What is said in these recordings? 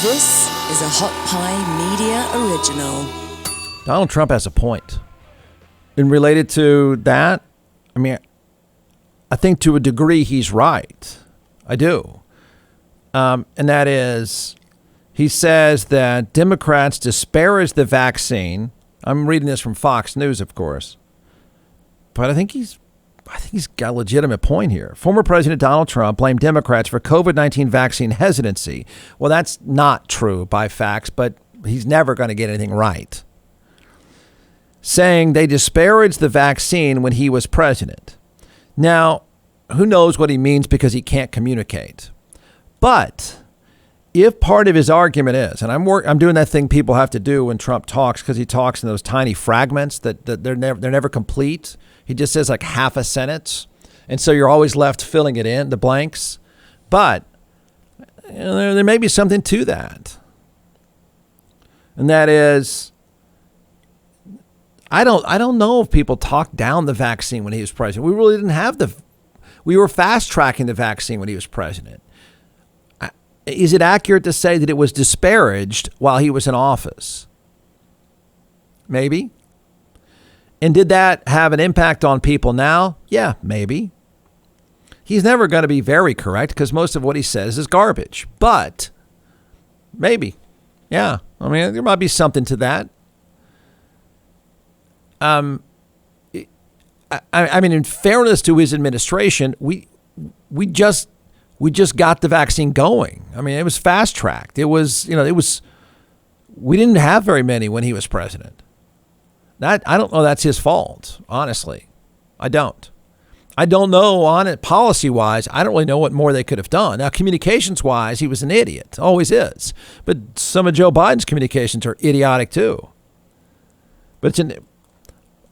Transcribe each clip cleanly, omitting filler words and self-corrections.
This is a Hot Pie Media original. Donald Trump has a point. And related to that, I mean, I think to a degree he's right. I do. And that is, he says that Democrats disparage the vaccine. I'm reading this from Fox News, of course. But I think he's got a legitimate point here. Former President Donald Trump blamed Democrats for COVID-19 vaccine hesitancy. Well, that's not true by facts, but he's never going to get anything right. Saying they disparaged the vaccine when he was president. Now, who knows what he means because he can't communicate. But if part of his argument is, and I'm doing that thing people have to do when Trump talks, because he talks in those tiny fragments that they're never complete. He just says like half a sentence. And so you're always left filling it in, the blanks. But there may be something to that. And that is, I don't know if people talked down the vaccine when he was president. We really didn't have we were fast tracking the vaccine when he was president. Is it accurate to say that it was disparaged while he was in office? Maybe. And did that have an impact on people now? Yeah, maybe. He's never going to be very correct because most of what he says is garbage. But maybe. Yeah. I mean, there might be something to that. I mean, in fairness to his administration, we just got the vaccine going. I mean, it was fast tracked. We didn't have very many when he was president. I don't know that's his fault, honestly. I don't know on it policy wise. I don't really know what more they could have done. Now, communications wise, he was an idiot. Always is. But some of Joe Biden's communications are idiotic too. But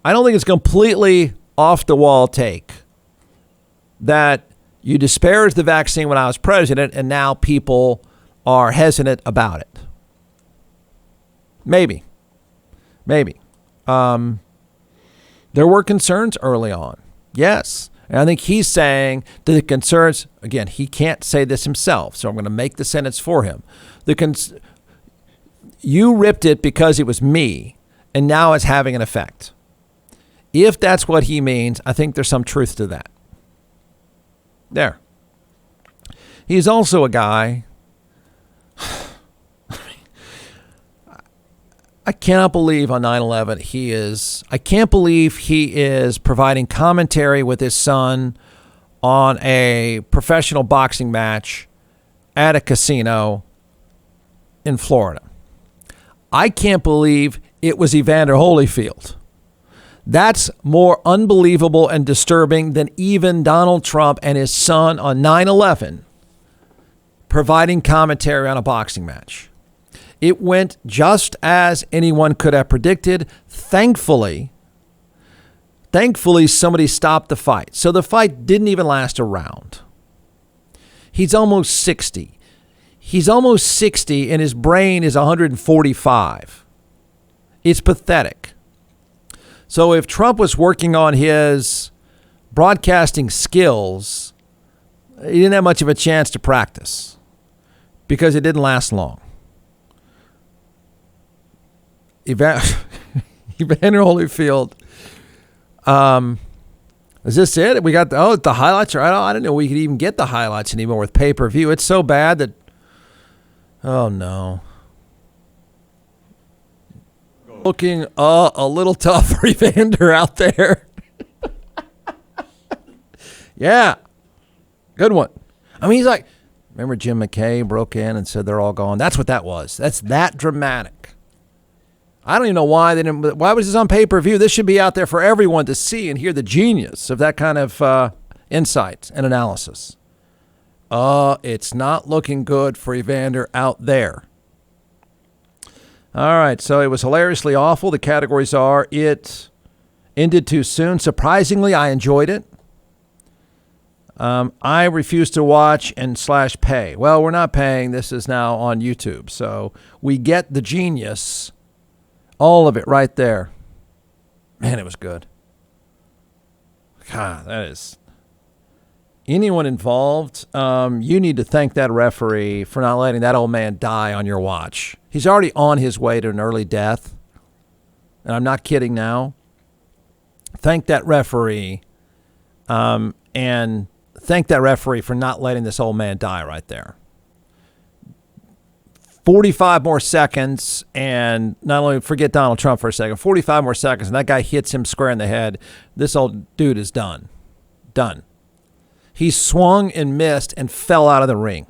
I don't think it's completely off the wall take that you disparaged the vaccine when I was president and now people are hesitant about it. Maybe. There were concerns early on. Yes. And I think he's saying that the concerns, again, he can't say this himself, so I'm going to make the sentence for him. You ripped it because it was me, and now it's having an effect. If that's what he means, I think there's some truth to that. There. He's also a guy. I cannot believe on 9/11 I can't believe he is providing commentary with his son on a professional boxing match at a casino in Florida. I can't believe it was Evander Holyfield. That's more unbelievable and disturbing than even Donald Trump and his son on 9/11 providing commentary on a boxing match. It went just as anyone could have predicted. Thankfully, somebody stopped the fight. So the fight didn't even last a round. He's almost 60. And his brain is 145. It's pathetic. So if Trump was working on his broadcasting skills, he didn't have much of a chance to practice because it didn't last long. Evander Holyfield. Is this it? We got the highlights. I didn't know we could even get the highlights anymore with pay-per-view. It's so bad that. Oh no. Looking a little tough for Evander out there. Yeah. Good one. I mean, he's like, remember Jim McKay broke in and said they're all gone? That's what that was. That's that dramatic. I don't even know why they didn't. Why was this on pay-per-view? This should be out there for everyone to see and hear the genius of that kind of insight and analysis. It's not looking good for Evander out there. All right, so it was hilariously awful. The categories are: it ended too soon. Surprisingly, I enjoyed it. I refuse to watch and /pay. Well, we're not paying. This is now on YouTube, so we get the genius. All of it right there. Man, it was good. God, that is anyone involved, you need to thank that referee for not letting that old man die on your watch. He's already on his way to an early death. And I'm not kidding now. Thank that referee. And thank that referee for not letting this old man die right there. 45 more seconds, and not only forget Donald Trump for a second, 45 more seconds, and that guy hits him square in the head. This old dude is done. Done. He swung and missed and fell out of the ring.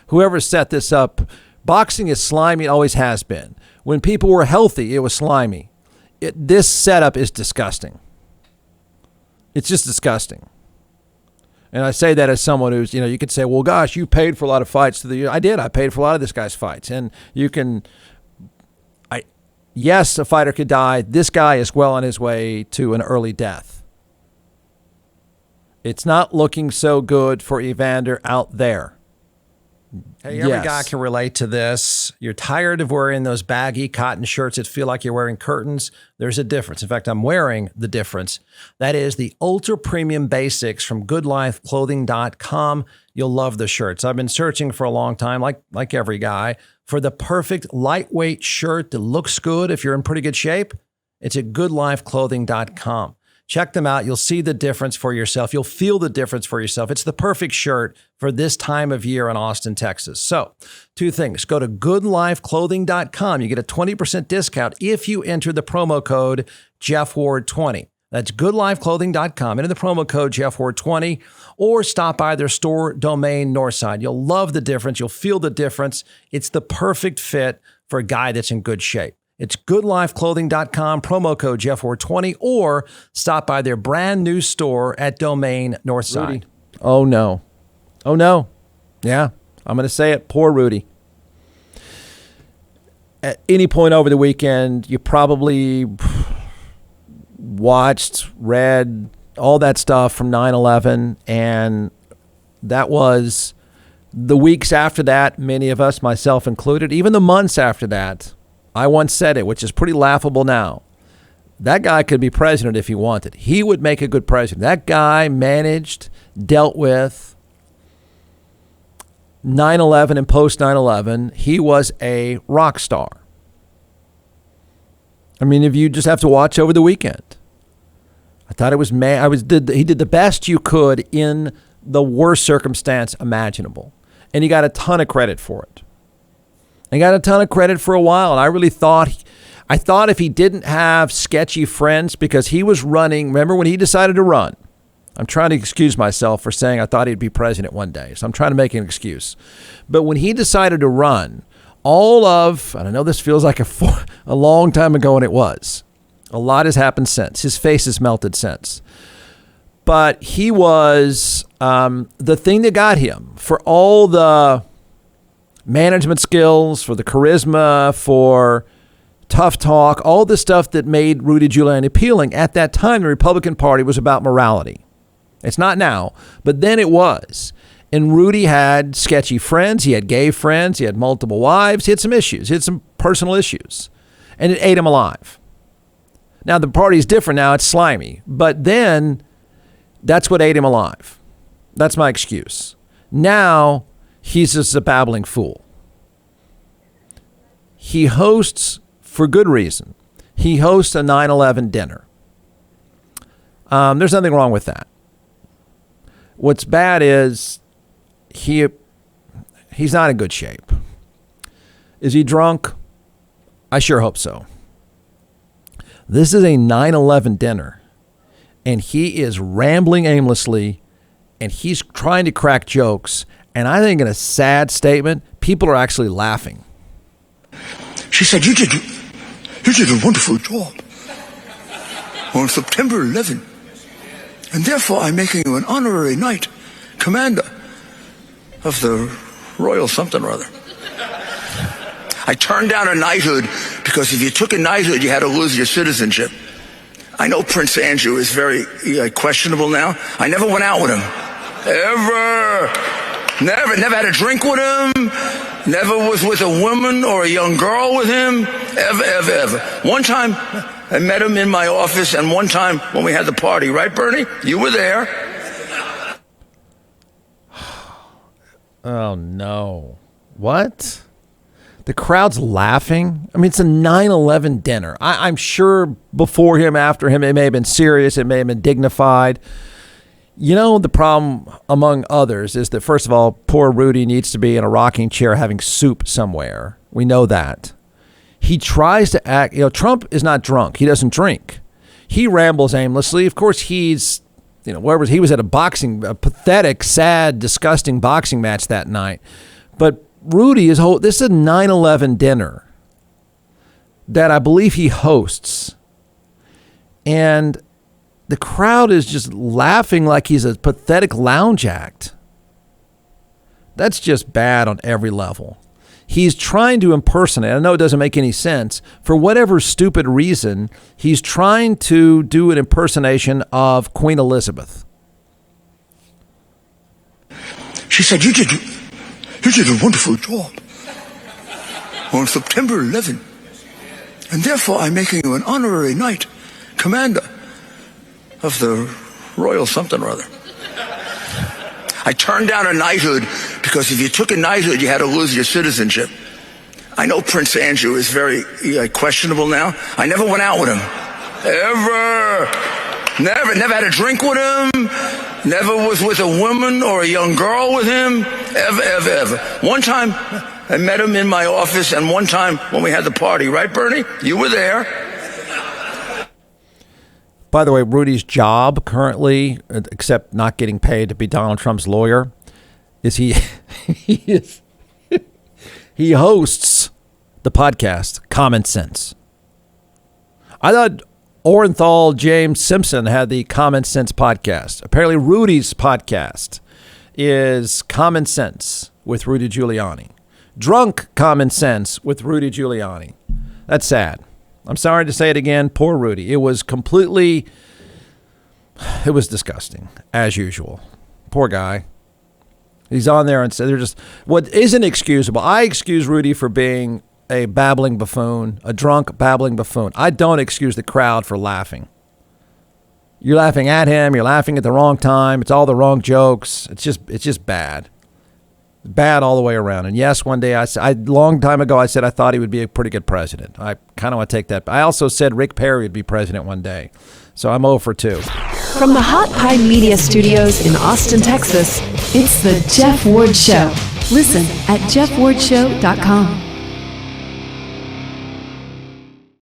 Whoever set this up, boxing is slimy, it always has been. When people were healthy, it was slimy. This setup is disgusting. It's just disgusting. And I say that as someone who's, you could say, well, gosh, you paid for a lot of fights. I did. I paid for a lot of this guy's fights. And yes, a fighter could die. This guy is well on his way to an early death. It's not looking so good for Evander out there. Hey, every guy can relate to this. You're tired of wearing those baggy cotton shirts that feel like you're wearing curtains. There's a difference. In fact, I'm wearing the difference. That is the ultra premium basics from goodlifeclothing.com. You'll love the shirts. I've been searching for a long time, like every guy, for the perfect lightweight shirt that looks good if you're in pretty good shape. It's at goodlifeclothing.com. Check them out. You'll see the difference for yourself. You'll feel the difference for yourself. It's the perfect shirt for this time of year in Austin, Texas. So, two things. Go to goodlifeclothing.com. You get a 20% discount if you enter the promo code JeffWard20. That's goodlifeclothing.com. Enter the promo code JeffWard20 or stop by their store domain Northside. You'll love the difference. You'll feel the difference. It's the perfect fit for a guy that's in good shape. It's goodlifeclothing.com, promo code JeffWard20, or stop by their brand new store at Domain Northside. Rudy. Oh, no. Oh, no. Yeah, I'm going to say it. Poor Rudy. At any point over the weekend, you probably watched, read all that stuff from 9/11, and that was the weeks after that, many of us, myself included, even the months after that. I once said it, which is pretty laughable now. That guy could be president if he wanted. He would make a good president. That guy managed, dealt with 9/11 and post 9/11. He was a rock star. I mean, if you just have to watch over the weekend. I thought it was he did the best you could in the worst circumstance imaginable. And he got a ton of credit for it. He got a ton of credit for a while, and I really thought if he didn't have sketchy friends, because he was running, remember when he decided to run? I'm trying to excuse myself for saying I thought he'd be president one day, so I'm trying to make an excuse. But when he decided to run, and I know this feels like a long time ago, and it was. A lot has happened since. His face has melted since. But he was the thing that got him for all the management skills, for the charisma, for tough talk, all the stuff that made Rudy Giuliani appealing. At that time, the Republican Party was about morality. It's not now, but then it was. And Rudy had sketchy friends. He had gay friends. He had multiple wives. He had some issues. He had some personal issues. And it ate him alive. Now, the party is different now. It's slimy. But then that's what ate him alive. That's my excuse. Now, he's just a babbling fool. He hosts, for good reason, he hosts a 9/11 dinner. There's nothing wrong with that. What's bad is he's not in good shape. Is he drunk? I sure hope so. This is a 9/11 dinner, and he is rambling aimlessly, and he's trying to crack jokes. And I think in a sad statement, people are actually laughing. She said, you did a wonderful job on September 11. And therefore, I'm making you an honorary knight, commander of the Royal something or other. I turned down a knighthood because if you took a knighthood, you had to lose your citizenship. I know Prince Andrew is very questionable now. I never went out with him. Ever. Never had a drink with him. Never was with a woman or a young girl with him. Ever. One time, I met him in my office, and one time when we had the party, right, Bernie? You were there. Oh, no. What? The crowd's laughing. I mean, it's a 9/11 dinner. I'm sure before him, after him, it may have been serious. It may have been dignified. You know, the problem, among others, is that, first of all, poor Rudy needs to be in a rocking chair having soup somewhere. We know that. He tries to act, Trump is not drunk. He doesn't drink. He rambles aimlessly. Of course, he's, wherever he was at a pathetic, sad, disgusting boxing match that night. But Rudy this is a 9/11 dinner that I believe he hosts. And the crowd is just laughing like he's a pathetic lounge act. That's just bad on every level. He's trying to impersonate. I know it doesn't make any sense. For whatever stupid reason, he's trying to do an impersonation of Queen Elizabeth. She said, you did a wonderful job on September 11. And therefore, I'm making you an honorary knight, commander of the Royal something or other. I turned down a knighthood because if you took a knighthood, you had to lose your citizenship. I know Prince Andrew is very questionable now. I never went out with him. Ever. Never had a drink with him. Never was with a woman or a young girl with him. Ever. One time, I met him in my office, and one time when we had the party. Right, Bernie? You were there. By the way, Rudy's job currently, except not getting paid to be Donald Trump's lawyer, is he hosts the podcast Common Sense. I thought Orenthal James Simpson had the Common Sense podcast. Apparently Rudy's podcast is Common Sense with Rudy Giuliani. Drunk Common Sense with Rudy Giuliani. That's sad. I'm sorry to say it again. Poor Rudy. It was disgusting, as usual. Poor guy. He's on there and said they're just what isn't excusable. I excuse Rudy for being a babbling buffoon, a drunk babbling buffoon. I don't excuse the crowd for laughing. You're laughing at him. You're laughing at the wrong time. It's all the wrong jokes. It's just bad. Bad all the way around. And yes, one day a long time ago, I said I thought he would be a pretty good president. I kind of want to take that. I also said Rick Perry would be president one day. So I'm 0 for 2. From the Hot Pie Media Studios in Austin, Texas, it's the Jeff Ward Show. Listen at jeffwardshow.com.